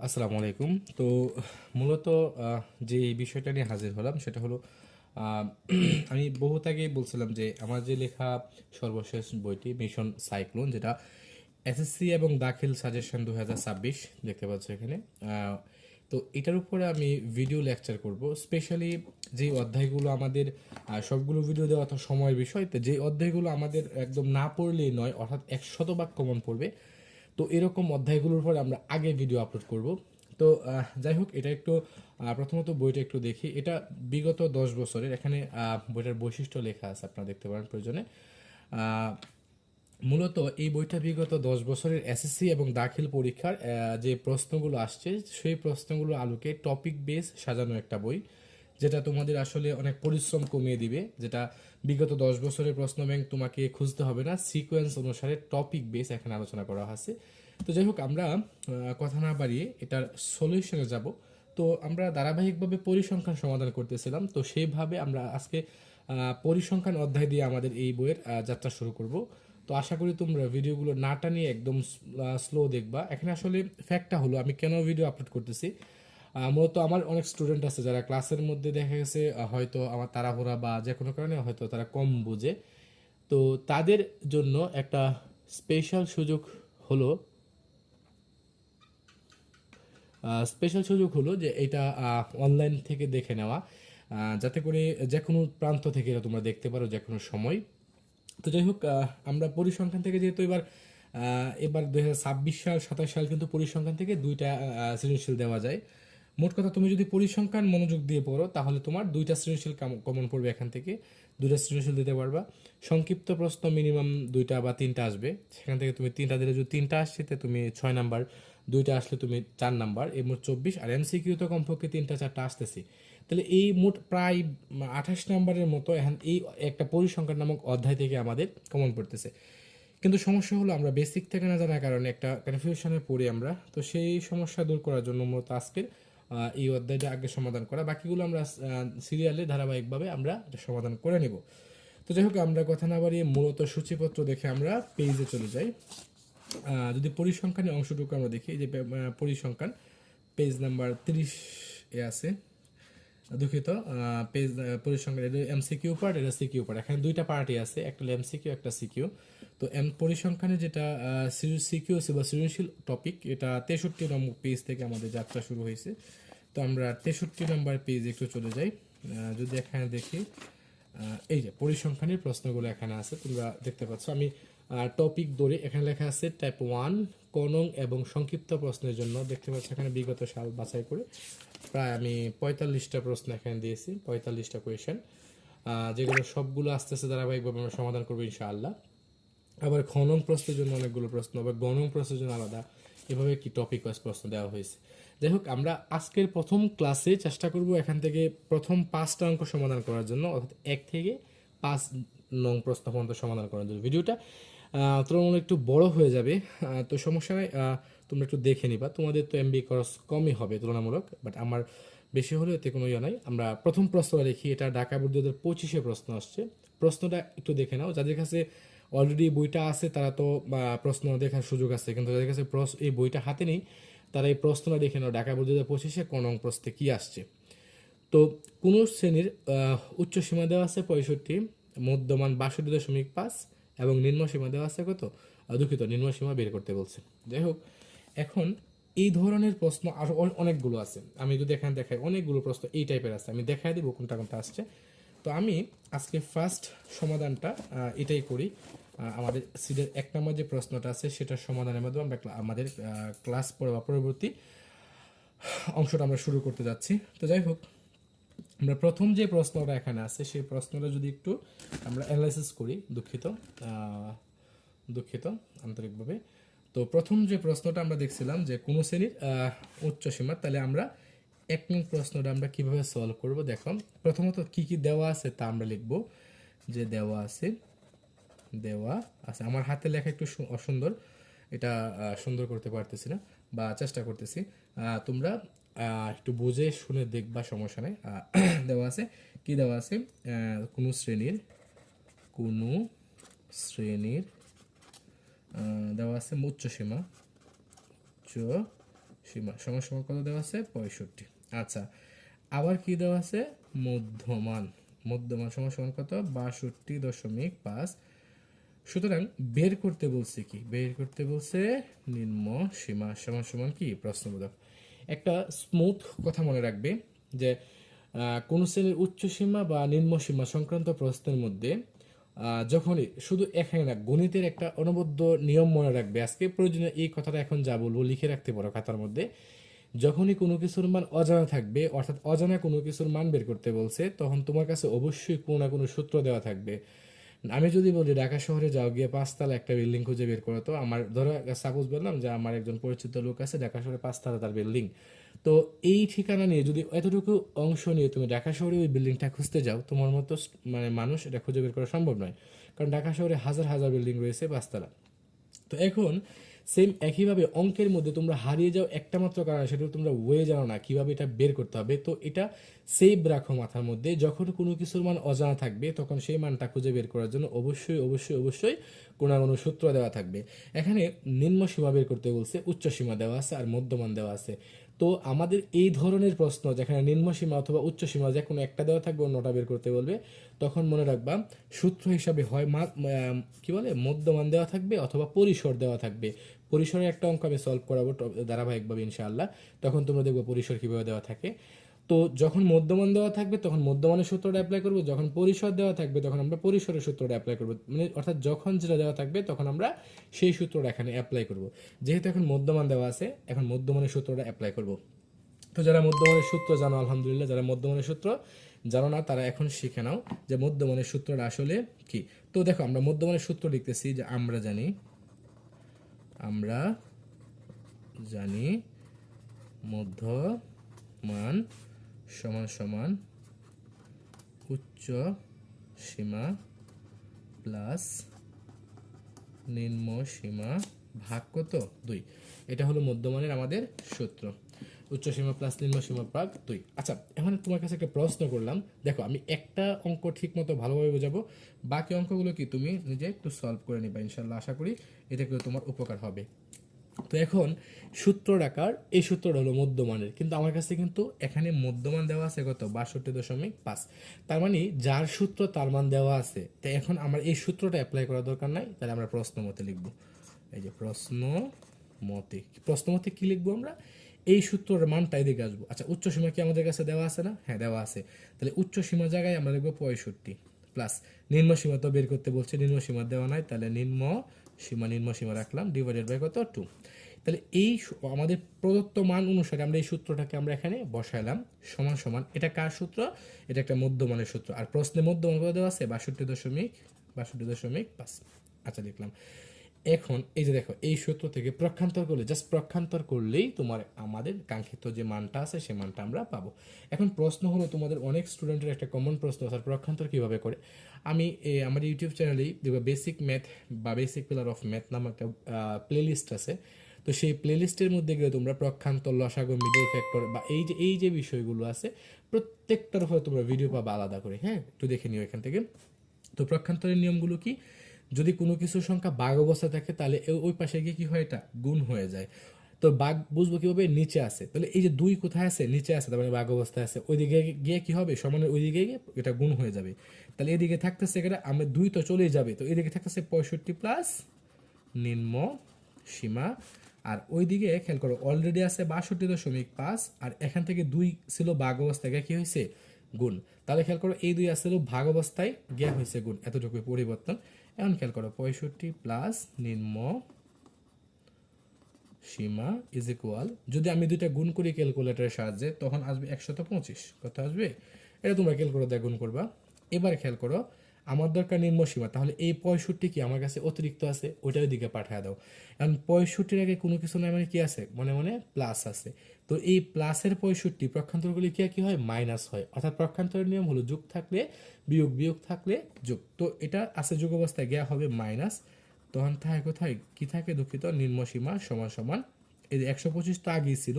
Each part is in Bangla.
আসসালামু আলাইকুম। তো মূলত যে বিষয়টা নিয়ে হাজির হলাম সেটা হলো আহ, আমি বহুত আগেই বলছিলাম যে আমার যে লেখা সর্বশেষ বইটি মিশন সাইক্লোন, যেটা এসএসসি এবং দাখিল সাজেশন 2026 দেখতে পাচ্ছ এখানে। তো এটার উপরে আমি ভিডিও লেকচার করব। স্পেশালি যে অধ্যায়গুলো আমাদের সবগুলো ভিডিও দেওয়া তো সময়ের বিষয়, তো যে অধ্যায়গুলো আমাদের একদম না পড়লেই নয়, অর্থাৎ 100 কমন পড়বে, তো এরকম অধ্যায়গুলোর পর আমরা আগে ভিডিও আপলোড করব। তো যাই হোক, এটা একটু প্রথমত বইটা একটু দেখি। এটা বিগত 10 বছরের, এখানে বইটার বৈশিষ্ট্য লেখা আছে, আপনারা দেখতে পারেন প্রয়োজনে। আহ, মূলত এই বইটা বিগত 10 বছরের এসএসসি এবং দাখিল পরীক্ষার যে প্রশ্নগুলো আসছে সেই প্রশ্নগুলো আলোকে টপিক বেস সাজানো একটা বই, যেটা তোমাদের আসলে অনেক পরিশ্রম কমিয়ে দিবে। যেটা বিগত 10 বছরের প্রশ্ন ব্যাংক তোমাকে খুঁজতে হবে না, সিকোয়েন্স অনুসারে টপিক বেস এখানে আলোচনা করা হয়েছে। তো যাই হোক, আমরা কথা না বাড়িয়ে এটার সলিউশনে যাব। তো আমরা ধারাবাহিকভাবে পরিসংখ্যান সমাধান করতেছিলাম, তো সেইভাবে আমরা আজকে পরিসংখ্যান অধ্যায় দিয়ে আমাদের এই বইয়ের যাত্রা শুরু করব। তো আশা করি তোমরা ভিডিওগুলো না টানিয়ে একদম স্লো দেখবা। এখানে আসলে ফ্যাক্টটা হলো, আমি কেন ভিডিও আপলোড করতেছি, মূলত আমার অনেক স্টুডেন্ট আছে যারা ক্লাসের মধ্যে দেখা গেছে হয়তো আমার তাড়াহুড়া বা যে কোনো কারণে হয়তো তারা কম বুঝে। তো তাদের জন্য একটা স্পেশাল সুযোগ হলো যে এটা অনলাইন থেকে দেখে নেওয়া, যাতে করে যে কোনো প্রান্ত থেকে এটা তোমরা দেখতে পারো যে কোনো সময়। তো যাই হোক, আমরা পরিসংখ্যান থেকে যেহেতু এবার 2026 সাল 27 সাল কিন্তু পরিসংখ্যান থেকে দুইটা সৃজনশীল দেওয়া যায়। মোট কথা, তুমি যদি পরিসংখ্যান মনোযোগ দিয়ে পড়ো তাহলে তোমার দুইটা সৃজনশীল কমন পড়বে, এখান থেকে দুইটা সৃজনশীল দিতে পারবা। সংক্ষিপ্ত প্রশ্ন মিনিমাম দুইটা বা তিনটা আসবে, সেখান থেকে তুমি তিনটা দিলে, যদি তিনটা আসছে তো তুমি 6 নাম্বার, দুইটা আসলে তুমি 4 নাম্বার, এই মোট 24। আর এমসিকিউ তো কমপক্ষে তিনটা চারটা আসতেছি, তাহলে এই মোট প্রায় 28 নাম্বারের মতো এখন এই একটা পরিসংখ্যান নামক অধ্যায় থেকে আমাদের কমন পড়তেছে। কিন্তু সমস্যা হলো আমরা বেসিক থেকে না জানার কারণে একটা কনফিউশনে পড়ি আমরা। তো সেই সমস্যা দূর করার জন্য মূলত আজকের এই অধ্যায়টা আগে সমাধান করা, বাকিগুলো আমরা সিরিয়ালে ধারাবাহিকভাবে আমরা এটা সমাধান করে নিব। তো যাই হোক, আমরা কথা না বাড়িয়ে মূলত সূচিপত্র দেখে আমরা পেজে চলে যাই। যদি পরিসংখ্যানের অংশটুকু আমরা দেখি, যে পরিসংখ্যান পেজ নাম্বার 30 এ আছে। দুঃখিত, পেজ পরিসংখ্যান, এটা এমসিকিউ পার্ট, এটা সিকিউ পার্ট। এখানে দুইটা পার্টই আছে, একটা এমসিকিউ একটা সিকিউ। তো পরিসংখ্যানে যেটা সিকিউ বা সৃজনশীল টপিক, এটা 63 নম্বর পেজ থেকে আমাদের যাত্রা শুরু হয়েছে। তো আমরা 63 নম্বর পেজে একটু চলে যাই। যদি এখানে দেখি, এই যে পরিসংখ্যানের প্রশ্নগুলো এখানে আছে, তোমরা দেখতে পাচ্ছ। আমি টপিক ধরে, এখানে লেখা আছে টাইপ 1 কনং এবং সংক্ষিপ্ত প্রশ্নের জন্য, দেখতে পাচ্ছ এখানে বিগত সাল বাছাই করে প্রায় আমি 45টা প্রশ্ন এখানে দিয়েছি, 45টা কোয়েশ্চেন, যেগুলো সবগুলো আস্তে আস্তে ধারাবাহিকভাবে আমরা সমাধান করবো ইনশাআল্লাহ। আবার খনন প্রশ্নের জন্য অনেকগুলো প্রশ্ন, আবার গণন প্রশ্নের জন্য আলাদা, এভাবে কি টপিক ওয়াইজ প্রশ্ন দেওয়া হয়েছে। যাই হোক, আমরা আজকের প্রথম ক্লাসে চেষ্টা করব এখান থেকে প্রথম 5টা অঙ্ক সমাধান করার জন্য, অর্থাৎ 1 থেকে 5 নং প্রশ্ন পর্যন্ত সমাধান করার জন্য। ভিডিওটা তুলনামূলক একটু বড় হয়ে যাবে, তো সমস্যা নাই, তোমরা একটু দেখে নিবা। তোমাদের তো এমবি খরচ কমই হবে তুলনামূলক, বাট আমার বেশি হলেও এতে কোনো ইয়ে নাই। আমরা প্রথম প্রশ্নটা দেখি, এটা ঢাকা বোর্ড 2025 প্রশ্ন আসছে। প্রশ্নটা একটু দেখে নাও। যাদের কাছে অলরেডি বইটা আছে তারা তো প্রশ্ন দেখার সুযোগ আছে, কিন্তু যাদের কাছে এই বইটা হাতে নেই তারা এই প্রশ্নটা দেখে নাও, ঢাকা বোর্ড 2025 কোন অঙ্ক প্রশ্নে কী আসছে। তো কোন শ্রেণীর উচ্চ সীমা দেওয়া আছে 65, মধ্যমান 62.5 এবং নিম্ন সীমা দেওয়া আছে কত, দুঃখিত, নিম্ন সীমা বের করতে বলছে। যাই হোক, এখন এই ধরনের প্রশ্ন আরো অনেকগুলো আছে। আমি যদি এখানে দেখাই, অনেকগুলো প্রশ্ন এই টাইপের আছে, আমি দেখাই দিব কোনটা কোনটা আসছে। তো আমি আজকে ফার্স্ট সমাধানটা এটাই করি। আমাদের সিডের 1 নম্বর যে প্রশ্নটা আছে সেটার সমাধানের মাধ্যমে আমরা আমাদের ক্লাস পরবর্তী অংশটা আমরা শুরু করতে যাচ্ছি। তো যাই হোক, আমরা প্রথম যে প্রশ্নটা এখানে আছে সেই প্রশ্নটা যদি একটু আমরা অ্যানালাইসিস করি, দুঃখিত আন্তরিকভাবে। তো প্রথম যে প্রশ্নটা আমরা দেখছিলাম যে কোন শ্রেণীর উচ্চ সীমা, তাহলে আমরা 1 নং প্রশ্নটা আমরা কিভাবে সলভ করব। দেখো, প্রথমত কি কি দেওয়া আছে তা আমরা লিখব। যে দেওয়া আছে, আমার হাতে লেখা একটু অসুন্দর, এটা সুন্দর করতে পারতেছি না বা চেষ্টা করতেছি। তোমরা একটু বুঝে শুনে দেখবা, সমস্যা নেই। দেওয়া আছে, কি দেওয়া আছে, কোনো শ্রেণীর দেওয়া আছে উচ্চ সীমা সমান সমান কত দেওয়া আছে 65। আচ্ছা, আবার কি দেওয়া আছে মধ্যমান, মধ্যমান সমান সমান কত 62.5। সুতরাং বের করতে বলছে কি, বের করতে বলছে নিম্ন সীমা সমান সমান কি প্রশ্নবোধক। একটা স্মুথ কথা মনে রাখবে যে কোন শ্রেণীর উচ্চ সীমা বা নিম্ন সীমা সংক্রান্ত প্রশ্নের মধ্যে যখনই শুধু এখানে না, গণিতের একটা অনবদ্য নিয়ম মনে রাখবে। আজকে প্রয়োজনে এই কথাটা এখন যা বলবো লিখে রাখতে পারো খাতার মধ্যে। যখনই কোনো কিছুর মান অজানা থাকবে, অর্থাৎ অজানা কোনো কিছুর মান বের করতে বলছে, তখন তোমার কাছে অবশ্যই কোনো না কোনো সূত্র দেওয়া থাকবে। আমি যদি বলি ঢাকা শহরে যাও, গিয়ে 5 তলা একটা বিল্ডিং খুঁজে বের করো, তো আমার ধরো সাপোজ বললাম যে আমার একজন পরিচিত লোক আছে ঢাকা শহরে 5 তলা তার বিল্ডিং, তো এই ঠিকানা নিয়ে যদি এতটুকু অংশ নিয়ে তুমি ঢাকা শহরে ওই বিল্ডিংটা খুঁজতে যাও, তোমার মতো মানে মানুষ এটা খুঁজে বের করা সম্ভব নয়, কারণ ঢাকা শহরে হাজার হাজার বিল্ডিং রয়েছে 5 তলা। তো এখন সেম একইভাবে অঙ্কের মধ্যে তোমরা হারিয়ে যাও একটা মাত্র কারণ, সেটা তোমরা ওয়ে জানো না কিভাবে এটা বের করতে হবে। তো এটা সেভ রাখো মাথার মধ্যে, যখন কোনো কিছুর মান অজানা থাকবে তখন সেই মানটা খুঁজে বের করার জন্য অবশ্যই অবশ্যই অবশ্যই কোনো না কোনো সূত্র দেওয়া থাকবে। এখানে নিম্ন সীমা বের করতে বলছে, উচ্চ সীমা দেওয়া আছে আর মধ্যমান দেওয়া আছে। তো আমাদের এই ধরনের প্রশ্ন যেখানে নিম্ন সীমা অথবা উচ্চ সীমা যে কোনো একটা দেওয়া থাকবে, অন্যটা বের করতে বলবে, তখন মনে রাখবা সূত্র হিসাবে হয় কি বলে মধ্যমান দেওয়া থাকবে অথবা পরিসর দেওয়া থাকবে। পরিসরের একটা অঙ্ক আমি সলভ করাবো ধারাবাহিকভাবে ইনশাআল্লাহ, তখন তোমরা দেখবো পরিসর কিভাবে দেওয়া থাকে। তো যখন মধ্যমান দেওয়া থাকবে তখন মধ্যমানের সূত্রটা অ্যাপ্লাই করবো, যখন পরিসর দেওয়া থাকবে তখন আমরা পরিসরের সূত্রটা অ্যাপ্লাই করবো, মানে অর্থাৎ যখন যেটা দেওয়া থাকবে তখন আমরা সেই সূত্রটা এখানে অ্যাপ্লাই করব। যেহেতু এখন মধ্যমান দেওয়া আছে, এখন মধ্যমানের সূত্রটা অ্যাপ্লাই করব। তো যারা মধ্যমানের সূত্র জানো আলহামদুলিল্লাহ, যারা মধ্যমানের সূত্র জানো না তারা এখন শিখে নাও যে মধ্যমানের সূত্রটা আসলে কি। তো দেখো আমরা মধ্যমানের সূত্র লিখতেছি যে আমরা জানি, আমরা জানি মধ্যমান সমান সমান উচ্চ সীমা প্লাস নিম্ন সীমা ভাগ কত 2। এটা হলো মধ্যমানের আমাদের সূত্র, উচ্চ সীমা প্লাস নিম্ন সীমা ভাগ 2। আচ্ছা, এখন তোমার কাছে একটা প্রশ্ন করলাম, দেখো আমি একটা অঙ্ক ঠিক মতো ভালোভাবে বোঝাবো, বাকি অঙ্কগুলো কি তুমি নিজে একটু সলভ করে নিবা ইনশাল্লাহ, আশা করি এটা করে তোমার উপকার হবে। তো এখন সূত্র আকার এই সূত্রটা হলো মধ্যমানের, কিন্তু আমার কাছে কিন্তু এখানে মধ্যমান দেওয়া আছে কত 62.5। তার মানে যার সূত্র তার মান দেওয়া আছে, তাই এখন আমার এই সূত্রটা অ্যাপ্লাই করার দরকার নাই, তাহলে আমরা প্রশ্ন মতে লিখবো। এই যে প্রশ্ন মতে, প্রশ্ন মতে কি লিখবো আমরা, এই সূত্রের মানটা এদিকে আসবো। আচ্ছা, উচ্চ সীমা কি আমাদের কাছে দেওয়া আছে না? হ্যাঁ দেওয়া আছে, তাহলে উচ্চ সীমার জায়গায় আমরা লিখবো 65 প্লাস নিম্ন সীমা তো বের করতে বলছে, নিম্ন সীমা দেওয়া নাই, তাহলে নিম্ন সীমা রাখলাম ডিভাইডেড বাই কত 2। তাহলে এই আমাদের প্রদত্ত মান অনুসারে আমরা এই সূত্রটাকে আমরা এখানে বসাইলাম, সমান সমান এটা কার সূত্র, এটা একটা মধ্যমানের সূত্র, আর প্রশ্নে মধ্যমান কত দেওয়া আছে 62.5। আচ্ছা লিখলাম। এখন এই যে দেখো এই সূত্র থেকে প্রক্ষান্তর করলে, জাস্ট প্রক্ষান্তর করলেই তোমার আমাদের কাঙ্ক্ষিত যে মানটা আছে সেই মানটা আমরা পাবো। এখন প্রশ্ন হলো, তোমাদের অনেক স্টুডেন্টের একটা কমন প্রশ্ন আছে প্রক্ষান্তর কিভাবে করে। আমি আমার ইউটিউব চ্যানেলেই দেখবো বেসিক ম্যাথ বা বেসিক পিলার অফ ম্যাথ নামক একটা প্লেলিস্ট আছে। তো সেই প্লেলিস্টের মধ্যে গিয়ে তোমরা প্রক্ষান্তর, লসাগু, মিডল ফ্যাক্টর বা এই যে বিষয়গুলো আছে প্রত্যেকটার উপরে তোমরা ভিডিও পাবা আলাদা করে। হ্যাঁ, একটু দেখে নিও এখান থেকে। তো প্রক্ষান্তরের নিয়মগুলো কি, যদি কোনো কিছুর সংখ্যা ভাগ অবস্থা থাকে তাহলে ওই পাশে গিয়ে কি হয়, এটা গুণ হয়ে যায়। তো ভাগ বুঝবো কিভাবে, নিচে আছে, তাহলে এই যে 2 কোথায় আছে, নিচে আছে, তার মানে ভাগ অবস্থায় আছে, ওইদিকে গিয়ে কি হবে, সমানের ওইদিকে গিয়ে এটা গুণ হয়ে যাবে। তাহলে এদিকে থাকতেছে এটা আমরা 2 তো চলেই যাবে, তো এদিকে থাকতেছে 65 প্লাস নিম্ন সীমা, আর ওইদিকে খেয়াল করো অলরেডি আছে 62.5, আর এখান থেকে 2 ছিল ভাগ অবস্থায় গিয়ে কি হয়েছে গুণ। তাহলে খেয়াল করো এই 2 আসলে ভাগ অবস্থায় গিয়া হয়েছে গুণ, এতটুকু পরিবর্তন। এখন খেয়াল করো 65 প্লাস নিম্ন সীমা ইজ ইকুয়াল, যদি আমি দুইটা গুণ করি ক্যালকুলেটরের সাহায্যে তখন আসবে 125। কত আসবে, এটা তোমরা ক্যালকুলেটর দিয়ে গুণ করবা। এবার খেয়াল করো আমার দরকার নিম্ন সীমা, তাহলে এই 65 কি আমার কাছে অতিরিক্ত আছে, ওইটা ওইদিকে পাঠিয়ে দাও। এখন 65-র আগে কোনো কিছু নাই, মানে কি আছে, মনে মনে প্লাস আছে। তো এই প্লাসের 65 পক্ষান্তর করলে কি হয়, মাইনাস হয়। অর্থাৎ পক্ষান্তরের নিয়ম হলো যোগ থাকলে বিয়োগ, বিয়োগ থাকলে যোগ। তো এটা আছে যোগ অবস্থায়, গিয়া হবে মাইনাস, তখন থাকে কোথায় কি থাকে, দুঃখিত, নিম্ন সীমা সমান সমান এই যে 125 তো আগেই ছিল,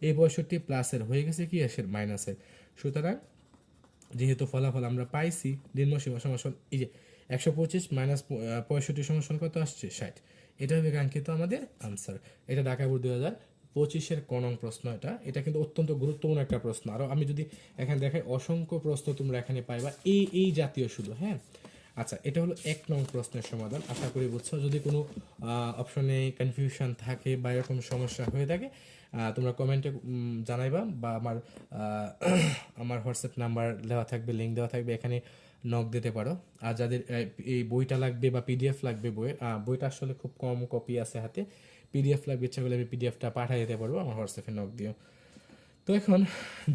এই 65 প্লাসের হয়ে গেছে কি এসের মাইনাসের। সুতরাং যেহেতু ফলাফল আমরা পাইছি নিম্ন সীমা সমান সমান এই যে 125 মাইনাস 65 সমান সমান কত আসছে 60, এটা হবে কাঙ্ক্ষিত আমাদের আনসার। এটা ঢাকা বোর্ড 2000 25-এর ক নং প্রশ্ন। এটা কিন্তু অত্যন্ত গুরুত্বপূর্ণ একটা প্রশ্ন। আরও আমি যদি এখানে দেখাই, অসংখ্য প্রশ্ন তোমরা এখানে পাইবা এই জাতীয় শুধু, হ্যাঁ। আচ্ছা, এটা হলো 1 নং প্রশ্নের সমাধান। আশা করি বুঝছো। যদি কোনো অপশনে কনফিউশন থাকে বা এরকম সমস্যা হয়ে থাকে, তোমরা কমেন্টে জানাইবা, বা আমার হোয়াটসঅ্যাপ নাম্বার দেওয়া থাকবে, লিঙ্ক দেওয়া থাকবে, এখানে নক দিতে পারো। আর যাদের এই বইটা লাগবে বা পিডিএফ লাগবে, বইটা আসলে খুব কম কপি আছে হাতে, পিডিএফ লাগবে, ইচ্ছা করলে আমি পিডিএফটা পাঠিয়ে দিতে পারবো, আমার হোয়াটসঅ্যাপে নক দিও। তো এখন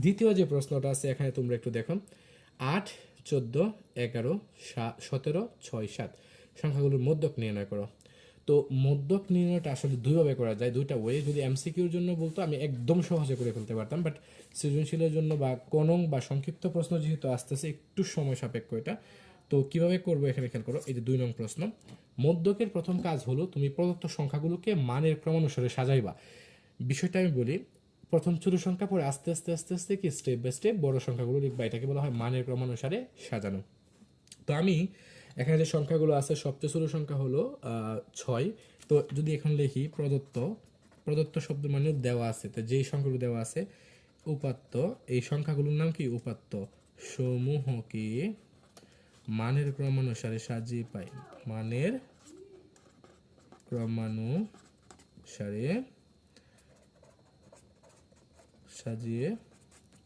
দ্বিতীয় যে প্রশ্নটা আছে এখানে তোমরা একটু দেখো, 8, 14, 11, 17, 6, 7 সংখ্যাগুলোর মধ্যক নির্ণয় করো। তো মধ্যক নির্ণয়টা আসলে দুইভাবে করা যায়, দুইটা ওয়ে। যদি এমসিকিউর জন্য বলতো আমি একদম সহজে করে ফেলতে পারতাম, বাট সৃজনশীলের জন্য বা কনং বা সংক্ষিপ্ত প্রশ্ন যেহেতু আসতেছে, একটু সময় সাপেক্ষ এটা। তো কিভাবে করবো এখানে খেয়াল করো। এই যে 2 নং প্রশ্ন, মধ্যকের প্রথম কাজ হলো তুমি প্রদত্ত সংখ্যাগুলোকে মানের ক্রমানুসারে সাজাইবা। বিষয়টা আমি বলি, প্রথম ছোট সংখ্যা, পরে আস্তে আস্তে আস্তে আস্তে কি স্টেপ বাই স্টেপ বড় সংখ্যাগুলো লিখবা। এটাকে বলা হয় মানের ক্রমানুসারে সাজানো। তো আমি এখানে যে সংখ্যাগুলো আছে, সবচেয়ে ছোট সংখ্যা হলো 6। তো যদি এখন লিখি প্রদত্ত শব্দ মানে দেওয়া আছে, তো যেই সংখ্যাগুলো দেওয়া আছে উপাত্ত, এই সংখ্যাগুলোর নাম কি উপাত্ত সমূহকে মানের ক্রমানুসারে সাজিয়ে পাই। মানের ক্রমানুসারে সাজিয়ে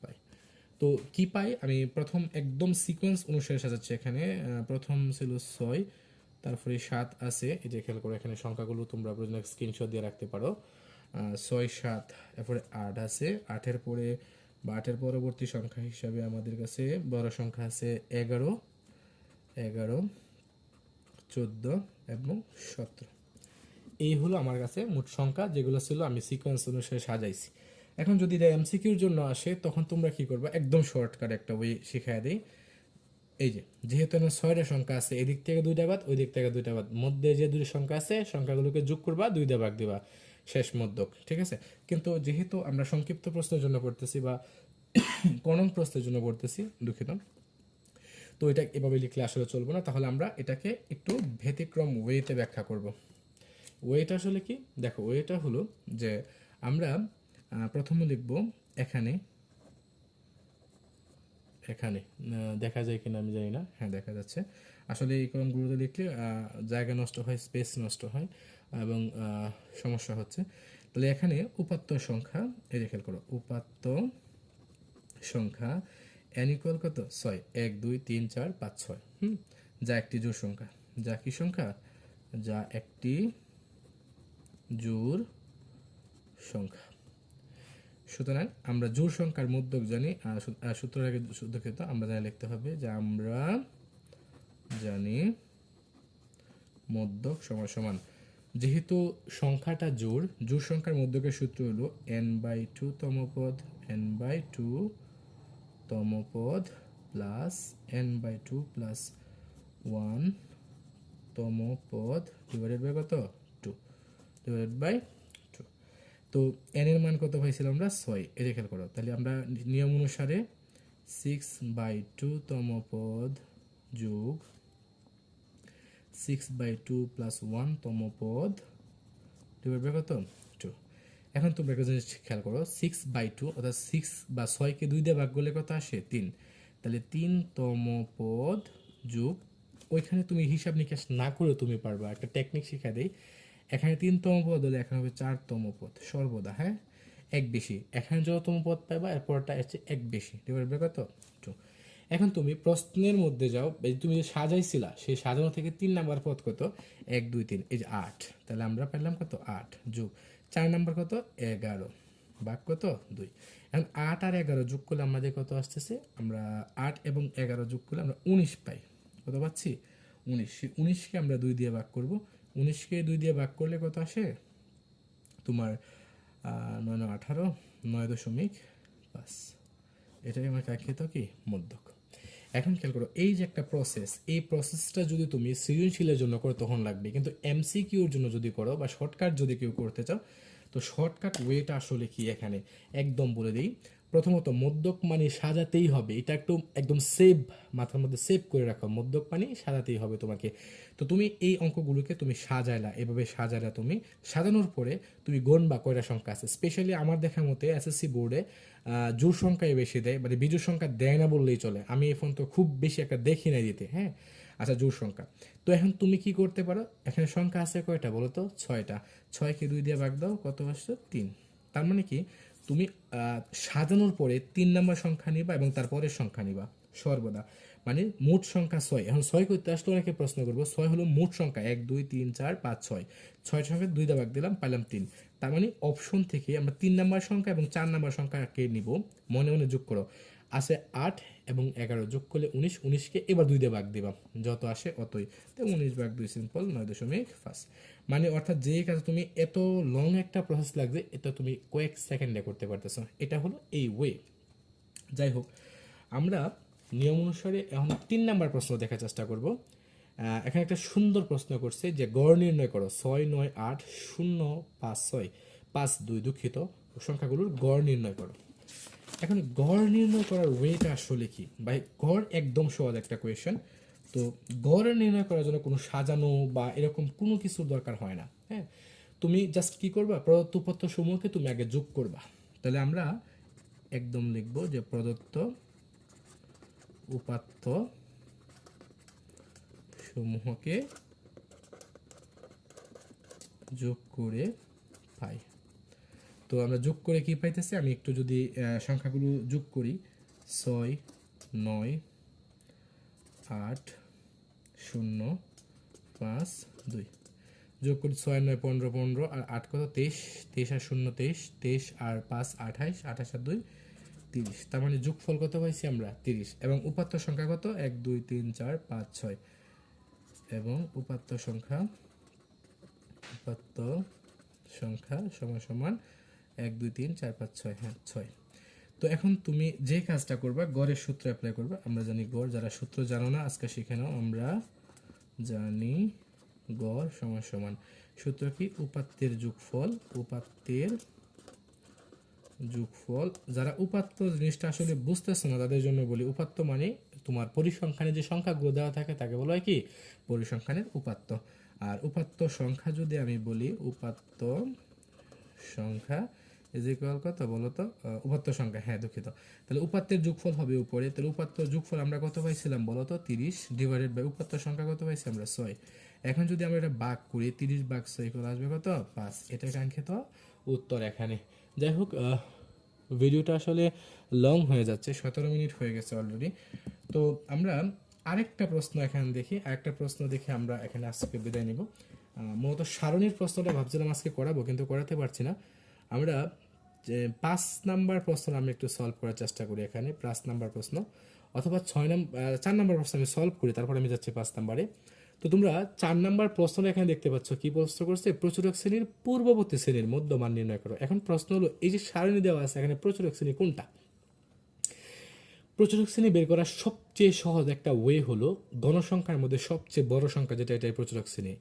পাই। তো কি পাই আমি, প্রথম একদম সিকোয়েন্স অনুসারে সাজাচ্ছি। এখানে প্রথম ছিল 6, তারপরে 7 আছে। এই যে খেয়াল করো, এখানে সংখ্যাগুলো তোমরা স্ক্রিনশট দিয়ে রাখতে পারো। 6, 7, এরপরে 8 আছে। 8-এর পরে বা 8-এর পরবর্তী সংখ্যা হিসাবে আমাদের কাছে বড় সংখ্যা আছে 11, 14 এবং 17। এই হলো আমার কাছে মোট সংখ্যা, যেগুলো ছিল আমি সিকোয়েন্স অনুসারে সাজাইছি। এখন যদি এটা এমসিকিউর জন্য আসে, তখন তোমরা কি করবে, একদম শর্টকাট একটা ওয়ে শিখাই দেই। এই যে যেহেতু এখানে 6টা সংখ্যা আছে, এদিক থেকে 2টা বাদ, ওই দিক থেকে 2টা বাদ, মধ্যে যে 2 সংখ্যা আছে সংখ্যাগুলোকে যোগ করবা, 2 দিয়ে ভাগ দিবা, শেষ মধ্যক। ঠিক আছে। কিন্তু যেহেতু আমরা সংক্ষিপ্ত প্রশ্নের জন্য পড়তেছি বা কনং প্রশ্নের জন্য পড়তেছি, দুঃখিত, তো এটা এভাবে লিখলে আসলে চলবে না। তাহলে আমরা এটাকে একটু ব্যতিক্রম ওয়েতে ব্যাখ্যা করব। ওয়েটা আসলে কি, দেখো, ওয়েটা হলো যে আমরা প্রথমে লিখব এখানে, দেখা যায় কিনা আমি জানি না, হ্যাঁ দেখা যাচ্ছে। আসলে এই কলমগুলোতে লিখলে জায়গা নষ্ট হয়, স্পেস নষ্ট হয় এবং সমস্যা হচ্ছে। তাহলে এখানে উপাত্ত সংখ্যা, এই যে খেয়াল করো, উপাত্ত সংখ্যা n ইকুয়াল কত, 6, 1, 2, 3, 4, 5, 6, যা একটি জোড় সংখ্যা। যা কি সংখ্যা, যা একটি জোড় সংখ্যা। সুতরাং আমরা জোড় সংখ্যার মধ্যক জানি, সূত্রের আগে দুঃখিত, আমরা জানি লিখতে হবে যে আমরা জানি মধ্যক সমান সমান, যেহেতু সংখ্যাটা জোড় সংখ্যার মধ্যকের সূত্র হলো n/2 তম পদ, n/2 তম পদ প্লাস n/2 প্লাস 1 তম পদ ডিভাইডেড বাই কত, 2 ডিভাইডেড বাই 2। তো n এর মান কত পাইছিলাম আমরা, 6। এটা খেয়াল করো, তাহলে আমরা নিয়ম অনুসারে 6/2 তম পদ যোগ 6/2 প্লাস 1 তম পদ ডিভাইড বাই কত, 2। এখন তোমরা একটা জিনিস খেয়াল করো, 6/2 অর্থাৎ 6 বা 6কে 2 দিয়ে ভাগ করলে কত আসে, 3। তাহলে 3 তম পদ যোগ, ওইখানে তুমি হিসাব নিকাশ না করে তুমি পারবা, একটা টেকনিক শিখা দেই। এখানে 3 তম পদ হলে এখানে হবে 4 তম পদ, সর্বদা, হ্যাঁ, এক বেশি। এখানে যতম পদ পাইবা এরপরটা হচ্ছে এক বেশি, ডিভাইড বাই কত, 2। এখন তুমি প্রশ্নের মধ্যে যাও, তুমি যে সাজাইছিলা সেই সাজানো থেকে 3 নাম্বার পদ কত, 1, 2, 3, এই যে 8। তাহলে আমরা পেলাম কত, 8 যোগ 4 নাম্বার কত, 11 ভাগ কত, 2। এখন 8 আর 11 যোগ করলে আমাদের কত আসতেছে, আমরা 8 এবং 11 যোগ করলে আমরা 19 পাই। কত পাচ্ছি, 19। 19কে আমরা 2 দিয়ে ভাগ করব, 19কে 2 দিয়ে ভাগ করলে কত আসে তোমার 9, 18, 9.5। এটাই আমার কাঙ্ক্ষিত কি, মধ্যক। এখন খেয়াল করো, এই যে একটা প্রসেস, এই প্রসেসটা যদি তুমি সৃজনশীলের জন্য করো তখন লাগবে, কিন্তু এমসিকিউর জন্য যদি করো বা শর্টকাট যদি কেউ করতে চাও, তো শর্টকাট ওয়েটা আসলে কি এখানে একদম বলে দিই। প্রথমত মদ্যক মানে সাজাতেই হবে, এটা একটু একদম সেভ, মাথার মধ্যে সেভ করে রাখো, মদ্যক মানে সাজাতেই হবে তোমাকে। তো তুমি এই অঙ্কগুলোকে তুমি সাজাইলা, এভাবে সাজাইলা, তুমি সাজানোর পরে তুমি গণবা কয়টা সংখ্যা আছে। স্পেশালি আমার দেখা মতে এসএসসি বোর্ডে জোড় সংখ্যাই বেশি দেয়, মানে বিজোড় সংখ্যা দেয় না বললেই চলে, আমি এখন তো খুব বেশি একটা দেখি না দিতে, হ্যাঁ। আচ্ছা, জোড় সংখ্যা। তো এখন তুমি কি করতে পারো, এখানে সংখ্যা আছে কয়টা বলো তো, 6টা। 6কে 2 দিয়ে ভাগ দাও, কত আসছে 3। তার মানে কি, তুমি সাজানোর পরে 3 নম্বর সংখ্যা নিবা এবং তারপরের সংখ্যা নিবা সর্বদা, মানে মোট সংখ্যা 6। এখন 6 করতে আসলে অনেকে প্রশ্ন করবো, 6 হলো মোট সংখ্যা, 1 2 3 4 5 6, 6 সংখ্যা 2 দিয়ে ভাগ দিলাম, পাইলাম 3। তার মানে অপশন থেকে আমরা 3 নম্বর সংখ্যা এবং 4 নম্বর সংখ্যাকে নিব, মনে মনে যোগ করো, আছে 8 এবং 11, যোগ করলে 19, 19কে এবার 2 দিয়ে ভাগ দিবা, যত আসে অতই, তো 19 ভাগ 2 সিম্পল 9.5। মানে অর্থাৎ যে কাজ তুমি এত লং একটা প্রসেস লাগবে, এটা তুমি কয়েক সেকেন্ডে করতে পারতেছো, এটা হলো এই ওয়ে। যাই হোক, আমরা নিয়ম অনুসারে এখন 3 নাম্বার প্রশ্ন দেখার চেষ্টা করব। এখানে একটা সুন্দর প্রশ্ন করছে যে গড় নির্ণয় করো, 6 9 8 0 5 6 5 2, দুঃখিত, সংখ্যাগুলোর গড় নির্ণয় করো। এখন গড় নির্ণয় করার ওয়েটা আসলে কি ভাই, গড় একদম সহজ একটা কোয়েশ্চেন। তো গড় নির্ণয় করার জন্য কোনো সাজানো বা এরকম কোনো কিছুর দরকার হয় না, হ্যাঁ। তুমি জাস্ট কি করবা, প্রদত্ত উপাত্ত সমূহকে তুমি আগে যোগ করবা। তাহলে আমরা একদম লিখব যে প্রদত্ত উপাত্ত সমূহকে যোগ করে পাই। তো আমরা যোগ করে কি পাইতেছি, আমি একটু যদি সংখ্যাগুলো যোগ করি, 6 9 8 0 5 2, যোগ করি 6 9 15 15 আর 8 কত 23, 23 আর 0 23, 23 আর 5 28, 28 আর 2 30, তার মানে যোগফল কত পাইছি আমরা 30। এবং উপাত্ত সংখ্যা কত, 1 2 3 4 5 6, এবং উপাত্ত সংখ্যা সমান সমান 1 2 3 4 5 6, হ্যাঁ 6। তো এখন তুমি যে কাজটা করবা, গড়ের সূত্র অ্যাপ্লাই করবা। আমরা জানি গড়, যারা সূত্র জানো না আজকে শিখে নাও, আমরা জানি গড় সমান সমান, সূত্র কি, উপাত্তের যোগফল, উপাত্তের যোগফল। যারা উপাত্ত জিনিসটা আসলে বুঝতেছে না তাদের জন্য বলি, উপাত্ত মানে তোমার পরিসংখ্যানে যে সংখ্যাগুলো দেওয়া থাকে তাকে বলা হয় কি, পরিসংখ্যানের উপাত্ত। আর উপাত্ত সংখ্যা যদি আমি বলি, উপাত্ত সংখ্যা ইজ ইকুয়াল কত বলো তো, উপাত্ত সংখ্যা, হ্যাঁ দুঃখিত। তাহলে উপাত্তের যোগফল হবে উপরে, তাহলে উপাত্ত যোগফল আমরা কত পাইছিলাম বলো তো, 30 ডিভাইডেড বাই উপাত্ত সংখ্যা কত পাইছি আমরা 6। এখন যদি আমরা এটা ভাগ করি, 30 ভাগ 6 করে আসবে কত 5, এটা কাঙ্ক্ষিত উত্তর এখানে। যাই হোক, ভিডিওটা আসলে লং হয়ে যাচ্ছে, 17 মিনিট হয়ে গেছে অলরেডি। তো আমরা আরেকটা প্রশ্ন এখানে দেখি, আরেকটা প্রশ্ন দেখে আমরা এখানে আজকে বিদায় নিব। মূলত সারণীর প্রশ্নটা ভাবছিলাম আজকে করাবো, কিন্তু করাতে পারছি না। আমরা 5 নাম্বার প্রশ্ন আমি একটু সলভ করার চেষ্টা করি এখানে, 5 নাম্বার প্রশ্ন, অথবা 4 নাম্বার প্রশ্ন আমি সলভ করি, তারপরে আমি যাচ্ছি 5 নাম্বারে। তো তোমরা 4 নাম্বার প্রশ্নটা এখানে দেখতে পাচ্ছ, কি প্রশ্ন করছে, প্রচুরক শ্রেণীর পূর্ববর্তী শ্রেণীর মধ্যমান নির্ণয় করো। এখন প্রশ্ন হলো, এই যে সারণী দেওয়া আছে এখানে, প্রচুরক শ্রেণী কোনটা? প্রচুরক শ্রেণী বের করার সবচেয়ে সহজ একটা ওয়ে হলো, গণসংখ্যার মধ্যে সবচেয়ে বড় সংখ্যা যেটা, এটাই প্রচুরক শ্রেণী।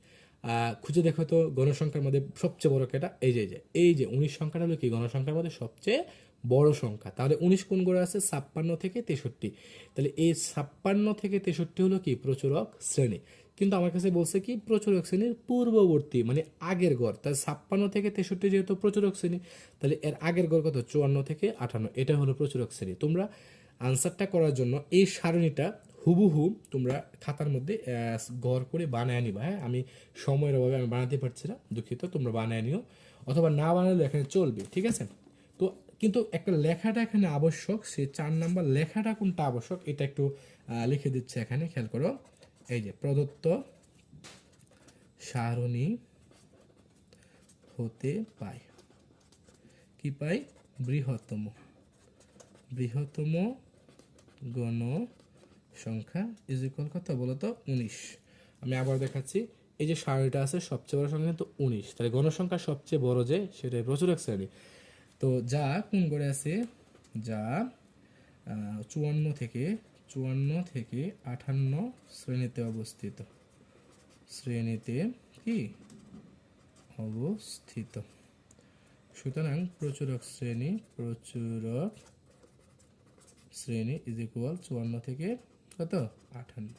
খুঁজে দেখো তো গণসংখ্যার মধ্যে সবচেয়ে বড় কেটা, এই যে 19 সংখ্যাটা হলো কি গণসংখ্যার মধ্যে সবচেয়ে বড় সংখ্যা। তাহলে 19 কোন গড়ে আছে, 56 থেকে 63। তাহলে এই 56 থেকে 63 হলো কি প্রচুরক শ্রেণী। কিন্তু আমার কাছে বলছে কি, প্রচুরক শ্রেণীর পূর্ববর্তী মানে আগের গড়, তাহলে 56 থেকে 63 যেহেতু প্রচুরক শ্রেণী, তাহলে এর আগের গড় কত, 54 থেকে 58, এটা হলো প্রচুরক শ্রেণী। তোমরা আনসারটা করার জন্য এই সারণীটা হুবহু তোমরা খাতার মধ্যে গড় করে বানায় নিবা, হ্যাঁ। আমি সময়ের অভাবে আমি বানাতে পারছি না, দুঃখিত, তোমরা বানায় নিও, অথবা না বানালে এখানে চলবে, ঠিক আছে। তো কিন্তু একটা লেখাটা এখানে আবশ্যক, সে 4 নাম্বার লেখাটা কোনটা আবশ্যক এটা একটু লিখে দিচ্ছে এখানে, খেয়াল করো। এই যে প্রদত্ত সারণী হতে পাই, কি পাই, বৃহত্তম গণ সংখ্যা ইজ ইকুয়াল কত বলতো 19। আমি আবার দেখাচ্ছি, এই যে সারণীটা আছে সবচেয়ে বড় সংখ্যা কিন্তু 19, তাহলে গণসংখ্যা সবচেয়ে বড় যে সেটাই প্রচুরক শ্রেণী। তো যা কোন করে আছে, যা 54 থেকে 58 শ্রেণীতে অবস্থিত, কি অবস্থিত। সুতরাং প্রচুরক শ্রেণী ইজ ইকুয়াল 54 থেকে কত 58।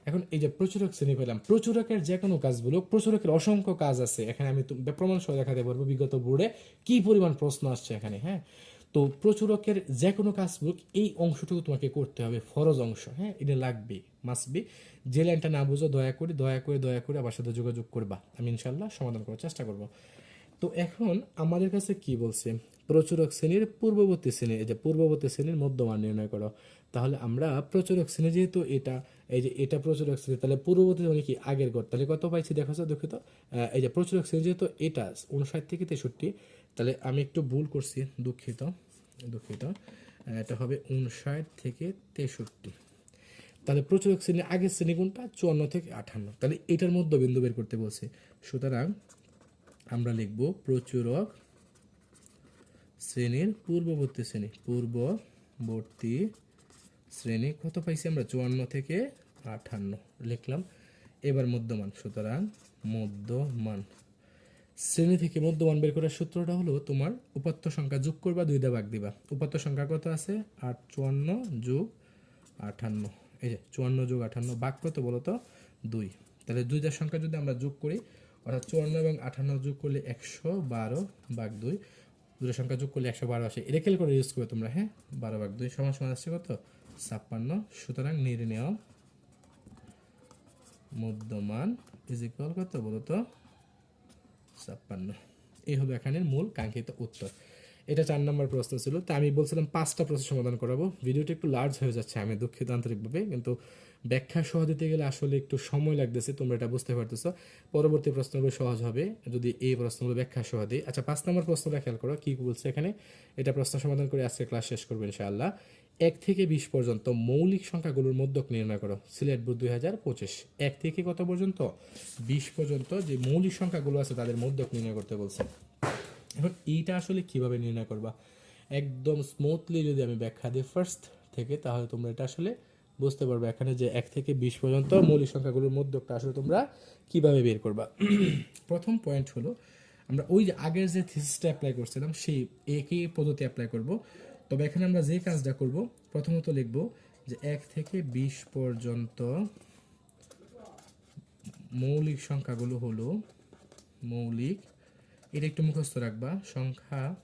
এখন এই যে প্রচুরক শ্রেণী পেলাম, প্রচুরকের যে কোনো কাজগুলো, প্রচুরকের অসংখ্য কাজ আছে এখানে, আমি প্রমাণ সহ দেখাতে পারবো বিগত বোর্ডে কি পরিমাণ প্রশ্ন আসছে এখানে। হ্যাঁ, তো প্রচুরকের যে কোনো কাজগুলো এই অংশটুকু তোমাকে করতে হবে, ফরজ অংশ। হ্যাঁ, এটা লাগবে, মাস্ট বি। যে লাইনটা না বুঝো দয়া করে আমার সাথে যোগাযোগ করবা, আমি ইনশাল্লাহ সমাধান করার চেষ্টা করব। তো এখন আমাদের কাছে কি বলছে, প্রচুরক শ্রেণীর পূর্ববর্তী শ্রেণী, এই যে পূর্ববর্তী শ্রেণীর মধ্যমান নির্ণয় করো। তাহলে আমরা প্রচুরক শ্রেণী যেহেতু এটা, এই যে এটা প্রচুরক শ্রেণী, তাহলে পূর্ববর্তী মানে কি আগের গড়, তাহলে কত পাইছি দেখো তো, দুঃখিত। এই যে প্রচুরক শ্রেণী যেহেতু এটা 59 থেকে 63, তাহলে আমি একটু ভুল করছি, দুঃখিত। এটা হবে 59 থেকে 63। তাহলে প্রচুরক শ্রেণীর আগের শ্রেণী কোনটা, 54 থেকে 58, তাহলে এটার মধ্যে বিন্দু বের করতে বলছে। সুতরাং আমরা লিখব প্রচুরক শ্রেণীর পূর্ববর্তী শ্রেণী কত পাইছি আমরা, 54 থেকে 58 লিখলাম। এবার মধ্যমান, সুতরাং মধ্যমান শ্রেণী থেকে মধ্যমান বের করার সূত্রটা হলো তোমার উপাত্ত সংখ্যা যোগ করবা, 2 দিয়ে ভাগ দিবা। উপাত্ত সংখ্যা কত আছে, 54 যোগ 58। এই যে 54 যোগ 58 ভাগ কত বলো তো, 2। তাহলে 2টার সংখ্যা যদি আমরা যোগ করি, অর্থাৎ 54 এবং 58 যোগ করলে 112 ভাগ 2, দুটো সংখ্যা যোগ করলে 112 আসে। এটা খেয়াল করে ইউজ করবে তোমরা। হ্যাঁ, 12 ভাগ 2 সমান সমান আসছে কত, 56। সুতরাং নির্ণেয় মধ্যমান ইজ ইকুয়াল কত বলো তো, 56। এই হলো এখানের মূল কাঙ্ক্ষিত উত্তর। এটা 4 নম্বর প্রশ্ন ছিল। তা আমি বলছিলাম 5টা প্রশ্ন সমাধান করাবো, ভিডিওটা একটু লার্জ হয়ে যাচ্ছে, আমি দুঃখিত আন্তরিকভাবে, কিন্তু ব্যাখ্যা সহ দিতে গেলে আসলে একটু সময় লাগতেছে, তোমরা এটা বুঝতে পারতেছো। পরবর্তী প্রশ্নগুলো সহজ হবে যদি এই প্রশ্নগুলো ব্যাখ্যা সহ দিই। আচ্ছা, 5 নম্বর প্রশ্নটা খেয়াল করো কি বলছে এখানে, এটা প্রশ্ন সমাধান করে আজকে ক্লাস শেষ করবো ইনশাআল্লাহ। 1 থেকে 20 পর্যন্ত মৌলিক সংখ্যাগুলোর মধ্যক নির্ণয় করো, সিলেট বোর্ড 2025। 1 থেকে কত পর্যন্ত, 20 পর্যন্ত যে মৌলিক সংখ্যাগুলো আছে তাদের মধ্যক নির্ণয় করতে বলছে। এখন এইটা আসলে কিভাবে নির্ণয় করবা, একদম স্মুথলি যদি আমি ব্যাখ্যা দিই ফার্স্ট থেকে, তাহলে তোমরা এটা আসলে বুঝতে পারবে এখানে যে 1 থেকে 20 পর্যন্ত মৌলিক সংখ্যাগুলোর মধ্যকটা আসলে তোমরা কিভাবে বের করবা। প্রথম পয়েন্ট হলো, আমরা ওই যে আগের যে থিসিসটা অ্যাপ্লাই করছিলাম সেই একই পদ্ধতি অ্যাপ্লাই করব। তবে এখানে আমরা যে কাজটা করব, প্রথমত লিখব যে 1 থেকে 20 পর্যন্ত মৌলিক সংখ্যাগুলো হলো, মৌলিক, এটা একটু মুখস্থ রাখবা, সংখ্যাগুলো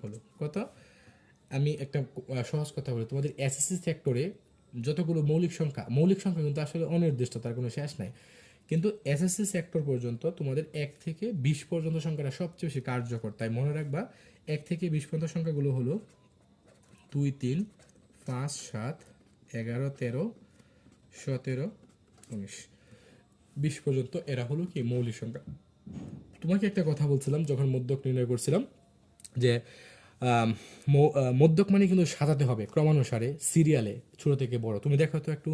হলো কত। আমি একটা সহজ কথা বলি, তোমাদের এসএসসি সেক্টরে যতগুলো মৌলিক সংখ্যা কিন্তু আসলে অনির্দিষ্ট, তার কোনো শেষ নাই। কিন্তু এসএসসি সেক্টর পর্যন্ত তোমাদের 1 থেকে 20 পর্যন্ত সংখ্যাটা সবচেয়ে বেশি কার্যকর, তাই মনে রাখবা 1 থেকে 20 পর্যন্ত সংখ্যাগুলো হলো 2, 3, 5, 7, 11, 13, 17, 19, 20 পর্যন্ত এরা হলো কি মৌলিক সংখ্যা। তোমাকে একটা কথা বলছিলাম যখন মধ্যক নির্ণয় করছিলাম, যে মধ্যক মানে কিন্তু সাজাতে হবে ক্রমানুসারে, সিরিয়ালে, ছোট থেকে বড়। তুমি দেখো তো একটু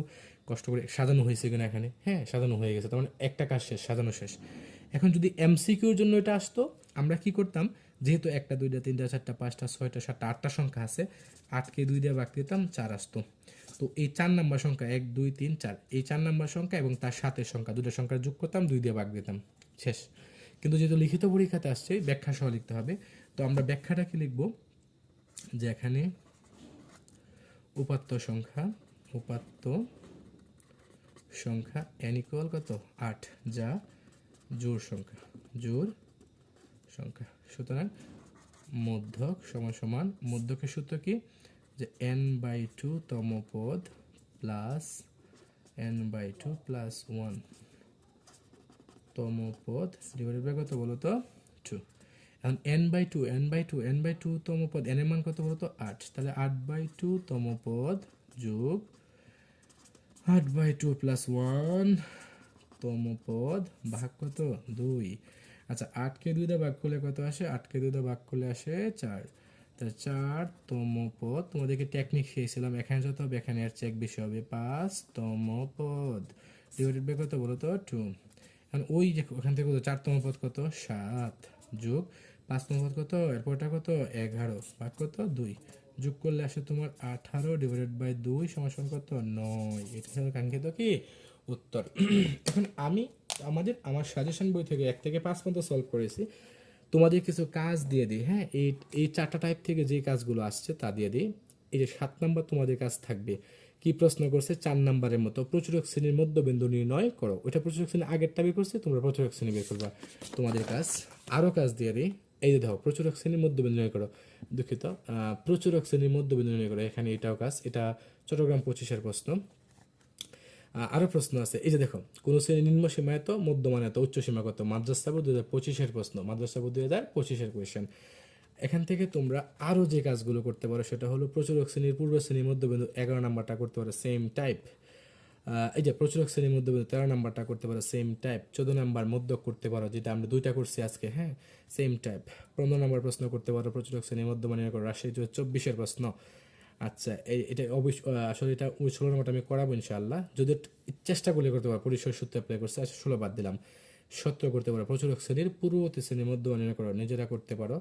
কষ্ট করে সাজানো হয়েছে কিনা এখানে। হ্যাঁ, সাজানো হয়ে গেছে, তার মানে একটা কাজ শেষ, সাজানো শেষ। এখন যদি এমসিকিউর জন্য এটা আসতো, আমরা কি করতাম, যেহেতু 1টা 2টা 3টা 4টা 5টা 6টা 7টা 8টা সংখ্যা আছে, 8কে 2 দিয়ে ভাগ দিতাম, 4 আসতো। তো এই 4 নাম্বার সংখ্যা 1 2 3 4, এই 4 নাম্বার সংখ্যা এবং তার সাথে সংখ্যা, দুটো সংখ্যা যোগ করতাম, 2 দিয়ে ভাগ দিতাম, শেষ। কিন্তু যেহেতু লিখিত পরীক্ষাতে আসছে ব্যাখ্যা সহ লিখতে হবে, তো আমরা ব্যাখ্যাটা কি লিখব, যে এখানে উপাত্ত সংখ্যা n ইকুয়াল কত 8, যা জোড় সংখ্যা। সুতরাং মধ্যক সমান সমান, মধ্যকের সূত্র কি, যে n/2 তম পদ প্লাস n/2 প্লাস 1 তম পদ ডিভাইডেড বাই কত বলো তো, 2। এখন n/2 তম পদ, n এর মান কত বলো তো 8, তাহলে 8/2 তম পদ যোগ 8/2 প্লাস 1 তম পদ ভাগ কত 2। আচ্ছা, 8কে 2 দিয়ে ভাগ করলে কত আসে, 8কে 2 দিয়ে ভাগ করলে আসে 4, তাহলে 4 তম পদ। তোমাদেরকে টেকনিক শিখেছিলাম, এখানে যত হবে এখানে এর চেক বেশি হবে, 5 তম পদ ডিভাইডেড বাই কত বলো তো 2। এখন ওই যে ওখান থেকে 4 তম পদ কত 7 যোগ 5 তম পদ কত, এরপরটা কত 11 ভাগ কত 2, যোগ করলে আসে তোমার 18 ডিভাইডেড বাই 2 সমান সমান কত 9। এটা হলো কাঙ্ক্ষিত কি উত্তর। এখন আমি আমার সাজেশন বই থেকে 1 থেকে 5 পর্যন্ত সলভ করেছি, তোমাদের কিছু কাজ দিয়ে দিই, হ্যাঁ, এই 4টা টাইপ থেকে যে কাজগুলো আসছে তা দিয়ে দিই। এই যে 7 নাম্বার তোমাদের কাজ থাকবে, কি প্রশ্ন করছে 4 নাম্বারের মতো, প্রচুরক শ্রেণীর মধ্যবিন্দু নির্ণয় করো। ওইটা প্রচুরক শ্রেণী আগেরটা বের করছে, তোমরা প্রচুরক শ্রেণী বের করবা। তোমাদের কাজ আরও কাজ দিয়ে দিই। এই যে দেখো প্রচুরক শ্রেণীর মধ্যবিন্দু নির্ণয় করো, দুঃখিত, প্রচুরক শ্রেণীর মধ্যবিন্দু নির্ণয় করো, এখানে এটাও কাজ, এটা চট্টগ্রাম 25-এর প্রশ্ন। আরও প্রশ্ন আছে, এই যে দেখো কোন শ্রেণী নিম্ন সীমায়ত, মধ্যমানায়ত, উচ্চ সীমা কত, মাদ্রাসা বোর্ড 2025-এর প্রশ্ন, মাদ্রাসা বোর্ড 2025-এর কোয়েশ্চেন। এখান থেকে তোমরা আরও যে কাজগুলো করতে পারো সেটা হলো প্রচুরক শ্রেণীর পূর্ব শ্রেণীর মধ্যবিন্দু 11 নাম্বারটা করতে পারো সেম টাইপ। এই যে প্রচুরক শ্রেণীর মধ্যবিন্দু 13 নাম্বারটা করতে পারো সেম টাইপ। 14 নাম্বার মধ্যক করতে পারো, যেটা আমরা 2টা করছি আজকে, হ্যাঁ, সেম টাইপ। 15 নাম্বার প্রশ্ন করতে পারো প্রচুরক শ্রেণীর মধ্যমান নির্ণয় করো, রাজশাহী 24-এর প্রশ্ন। আচ্ছা, এটা অবশ্য আসলে এটা 16 নাম্বারটা আমি করাবো ইনশাআল্লাহ, যদি চেষ্টা করলে করতে পারো, পরিসর সূত্র অ্যাপ্লাই করছে। আচ্ছা 16 বাদ দিলাম, 17 করতে পারো প্রচুরক শ্রেণীর পূর্ববর্তী শ্রেণীর মধ্যমান নির্ণয় করো, নিজেরা করতে পারো।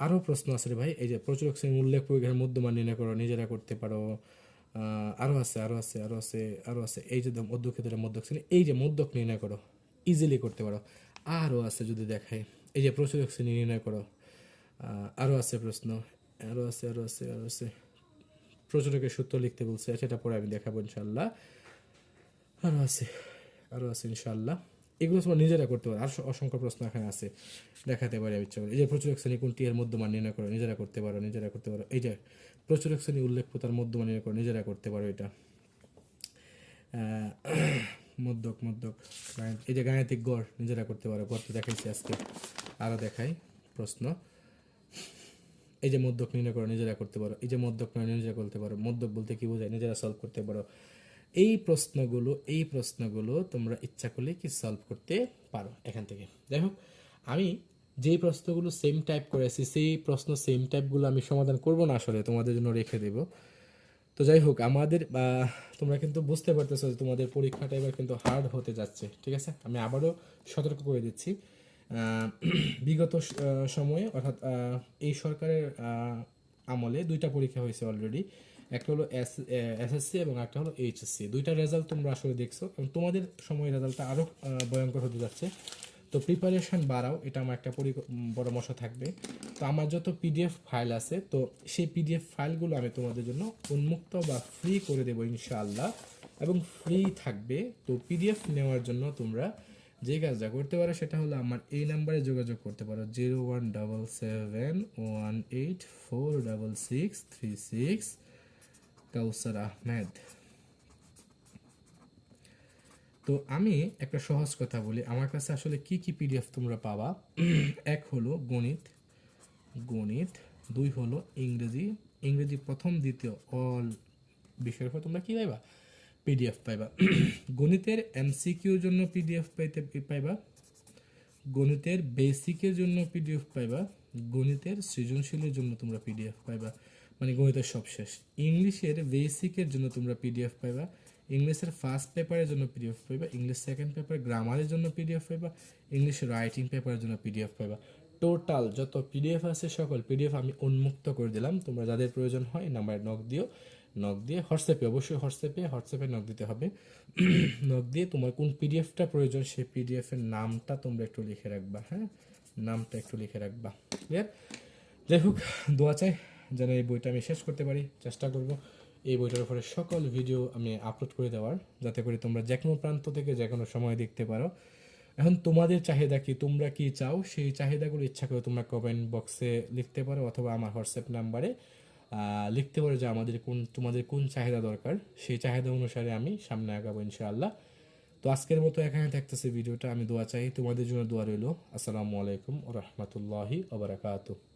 আরও প্রশ্ন আছে রে ভাই, এই যে প্রচুরক শ্রেণীর উল্লেখ পরিগ্রহের মধ্যমান নির্ণয় করো, নিজেরা করতে পারো। আরও আছে, আরও আছে, আরও আছে, আরও আছে, এই যে মধ্যক্ষেত্রের মধ্যক শ্রেণী, এই যে মধ্যক নির্ণয় করো, ইজিলি করতে পারো। আরও আছে যদি দেখায়, এই যে প্রচুরক শ্রেণী নির্ণয় করো, আরও আছে প্রশ্ন, আরও আছে, আরও আছে, আরও আছে, প্রচুরকের সূত্র লিখতে বলছে, সেটা পরে আমি দেখাবো ইনশাল্লাহ। আরও আছে, আরও আছে ইনশাল্লাহ, এগুলো তোমার নিজেরা করতে পারো। আর অসংখ্য প্রশ্ন এখানে আছে, দেখাতে পারি আমি ইচ্ছা করি। এই যে প্রচুরক শ্রেণী কোনটি এর মধ্যমান নির্ণয় করো, নিজেরা করতে পারো, নিজেরা করতে পারো। এই যে প্রচুরক শ্রেণী উল্লেখ তার মধ্যমান নির্ণয় করো, নিজেরা করতে পারো। এটা মধ্যক, মধ্যক, এই যে গাণিতিক গড়, নিজেরা করতে পারো, গড় তো দেখাইছি আজকে, আরও দেখাই প্রশ্ন। এই যে মধ্যক নির্ণয় করো, নিজেরা করতে পারো। এই যে মধ্যক নির্ণয় নিজেরা করতে পারো, মধ্যক বলতে কি বোঝায়, নিজেরা সলভ করতে পারো। এই প্রশ্নগুলো তোমরা ইচ্ছা করলে কি সলভ করতে পারো এখান থেকে। যাই হোক, আমি যেই প্রশ্নগুলো সেম টাইপ করেছি সেই প্রশ্ন সেম টাইপগুলো আমি সমাধান করব না, আসলে তোমাদের জন্য রেখে দেব। তো যাই হোক, আমাদের তোমরা কিন্তু বুঝতে পারতেছো যে তোমাদের পরীক্ষাটা এবার কিন্তু হার্ড হতে যাচ্ছে, ঠিক আছে। আমি আবারও সতর্ক করে দিচ্ছি, বিগত সময়ে অর্থাৎ এই সরকারের আমলে 2টা পরীক্ষা হয়েছে অলরেডি, একটা হলো এসএসসি এবং একটা হলো এইচএসসি। 2টা রেজাল্ট তোমরা আসলে দেখছো, এবং তোমাদের সময় রেজাল্টটা আরও ভয়ঙ্কর হতে যাচ্ছে। তো প্রিপারেশন বাড়াও, এটা আমার একটা পরামর্শ থাকবে। তো আমার যত পিডিএফ ফাইল আছে, তো সেই পিডিএফ ফাইলগুলো আমি তোমাদের জন্য উন্মুক্ত বা ফ্রি করে দেবো ইনশাআল্লাহ, এবং ফ্রি থাকবে। তো পিডিএফ নেওয়ার জন্য তোমরা যে কাজটা করতে পারো সেটা হলো আমার এই নাম্বারে যোগাযোগ করতে পারো, 0177184636, কাউসার আহমেদ। তো আমি একটা সহজ কথা বলি, আমার কাছে আসলে কি কি পিডিএফ তোমরা পাবা। এক হলো গণিত, গণিত 2 হলো ইংরেজি, ইংরেজি প্রথম দ্বিতীয় অল বিষয়ের উপর তোমরা কি পাইবা, পিডিএফ পাইবা। গণিতের এমসিকিউর জন্য পিডিএফ পাইবা, গণিতের বেসিকের জন্য পিডিএফ পাইবা, গণিতের সৃজনশীলের জন্য তোমরা পিডিএফ পাইবা, মানে গণিতের সব শেষ। ইংলিশের বেসিকের জন্য তোমরা পিডিএফ পাইবা, ইংলিশের ফার্স্ট পেপারের জন্য পিডিএফ পাইবা, ইংলিশ সেকেন্ড পেপার গ্রামারের জন্য পিডিএফ পাইবা, ইংলিশ রাইটিং পেপারের জন্য পিডিএফ পাইবা। টোটাল যত পিডিএফ আছে সকল পিডিএফ আমি উন্মুক্ত করে দিলাম। তোমরা যাদের প্রয়োজন হয় নাম্বারে নক দিয়ে হোয়াটসঅ্যাপে, অবশ্যই হোয়াটসঅ্যাপে নক দিতে হবে। নক দিয়ে তোমার কোন পিডিএফটা প্রয়োজন সেই পিডিএফের নামটা তোমরা একটু লিখে রাখবা, হ্যাঁ, নামটা একটু লিখে রাখবা, ক্লিয়ার। যাই হোক, দোয়া চাই যেন এই বইটা আমি শেষ করতে পারি, চেষ্টা করব এই বইটার উপরে সকল ভিডিও আমি আপলোড করে দেওয়ার, যাতে করে তোমরা যে কোনো প্রান্ত থেকে যে কোনো সময় দেখতে পারো। এখন তোমাদের চাহিদা কি, তোমরা কি চাও, সেই চাহিদাগুলো ইচ্ছা করে তোমরা কমেন্ট বক্সে লিখতে পারো, অথবা আমার হোয়াটসঅ্যাপ নাম্বারে লিখতে পারো যে তোমাদের কোন চাহিদা দরকার, সেই চাহিদা অনুসারে আমি সামনে আগাবো ইনশাআল্লাহ। তো আজকের মতো এখানে থাকতেছে ভিডিওটা, আমি দোয়া চাই, তোমাদের জন্য দোয়া রইল। আসসালামু আলাইকুম ওয়া রাহমাতুল্লাহি ওয়া বারাকাতুহু।